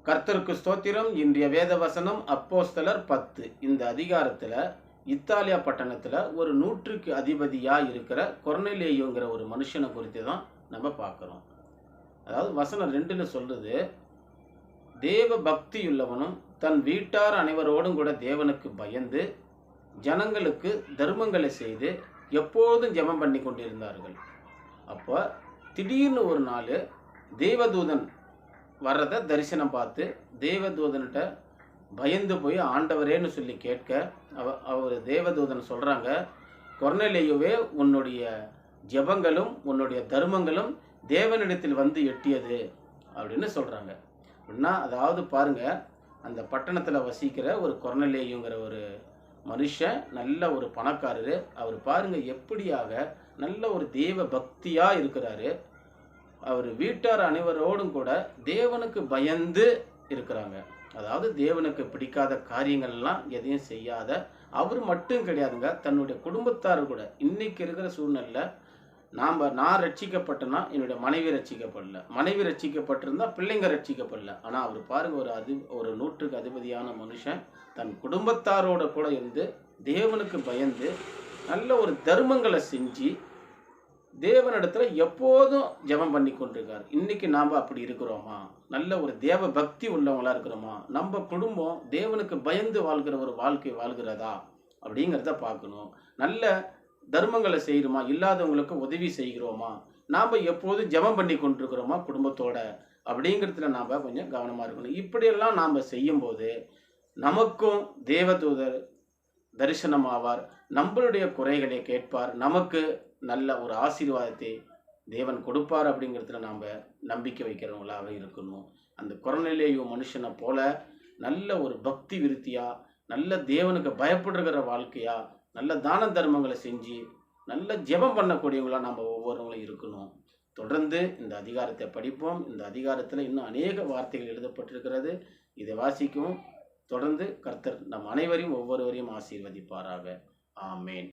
கர்த்தருக்கு ஸ்தோத்திரம். இன்றைய வேத வசனம் அப்போஸ்தலர் 10. இந்த அதிகாரத்தில் இத்தாலியா பட்டணத்தில் ஒரு 100க்கு அதிபதியாக இருக்கிற கொர்நேலியுங்கிற ஒரு மனுஷனை குறித்து தான் நம்ம பார்க்குறோம். அதாவது வசனம் 2ல் சொல்லுது, தேவ பக்தியுள்ளவனும் தன் வீட்டார் அனைவரோடும் கூட தேவனுக்கு பயந்து ஜனங்களுக்கு தர்மங்களை செய்து எப்போதும் ஜெபம் பண்ணி கொண்டிருந்தார்கள். அப்போ திடீர்னு ஒரு நாள் தேவதூதன் வர்றதை தரிசனம் பார்த்து தேவதூதன்கிட்ட பயந்து போய் ஆண்டவரேன்னு சொல்லி கேட்க அவர் தேவதூதன் சொல்கிறாங்க, கொர்நேலியுவே, உன்னுடைய ஜெபங்களும் உன்னுடைய தர்மங்களும் தேவனிடத்தில் வந்து எட்டியது அப்படின்னு சொல்கிறாங்க. அப்படின்னா அதாவது பாருங்கள், அந்த பட்டணத்தில் வசிக்கிற ஒரு கொர்நேலியுங்கிற ஒரு மனுஷன் நல்ல ஒரு பணக்காரர். அவர் பாருங்கள் எப்படியாக நல்ல ஒரு தேவ பக்தியாக இருக்கிறாரு. அவர் வீட்டார் அனைவரோடும் கூட தேவனுக்கு பயந்து இருக்கிறாங்க. அதாவது தேவனுக்கு பிடிக்காத காரியங்கள்லாம் எதையும் செய்யாத அவர் மட்டும் கிடையாதுங்க, தன்னுடைய குடும்பத்தார் கூட. இன்னைக்கு இருக்கிற சூழ்நிலை நான் ரட்சிக்கப்பட்டேன்னா என்னுடைய மனைவி ரட்சிக்கப்படல, மனைவி ரட்சிக்கப்பட்டிருந்தா பிள்ளைங்க ரட்சிக்கப்படல. ஆனால் அவர் பாருங்க, ஒரு 100க்கு அதிபதியான மனுஷன் தன் குடும்பத்தாரோட கூட இருந்து தேவனுக்கு பயந்து நல்ல ஒரு தர்மங்களை செஞ்சு தேவனிடத்துல எப்போதும் ஜெபம் பண்ணி கொண்டிருக்கார். இன்னைக்கு நாம் அப்படி இருக்கிறோமா? நல்ல ஒரு தேவ பக்தி உள்ளவங்களா இருக்கிறோமா? நம்ம குடும்பம் தேவனுக்கு பயந்து வாழ்கிற ஒரு வாழ்க்கை வாழ்கிறதா அப்படிங்கிறத பார்க்கணும். நல்ல தர்மங்களை செய்கிறோமா? இல்லாதவங்களுக்கு உதவி செய்கிறோமா? நாம் எப்போதும் ஜெபம் பண்ணி கொண்டிருக்கிறோமா குடும்பத்தோட அப்படிங்கிறதுல நாம் கொஞ்சம் கவனமாக இருக்கணும். இப்படியெல்லாம் நாம் செய்யும்போது நமக்கும் தேவதூதர் தரிசனமாவார், நம்மளுடைய குறைகளை கேட்பார், நமக்கு நல்ல ஒரு ஆசீர்வாதத்தை தேவன் கொடுப்பார். அப்படிங்கிறதுல நாம் நம்பிக்கை வைக்கிறவங்களாக இருக்கணும். அந்த கொர்நேலியு மனுஷனை போல நல்ல ஒரு பக்தி விருத்தியாக, நல்ல தேவனுக்கு பயப்படுகிற வாழ்க்கையாக, நல்ல தான தர்மங்களை செஞ்சு நல்ல ஜெபம் பண்ணக்கூடியவங்களாக நம்ம ஒவ்வொருவங்களும் இருக்கணும். தொடர்ந்து இந்த அதிகாரத்தை படிப்போம். இந்த அதிகாரத்தில் இன்னும் அநேக வார்த்தைகள் எழுதப்பட்டிருக்கிறது. இதை வாசிக்கவும். தொடர்ந்து கர்த்தர் நம் அனைவரையும் ஒவ்வொருவரையும் ஆசீர்வதிப்பாராக. ஆமேன்.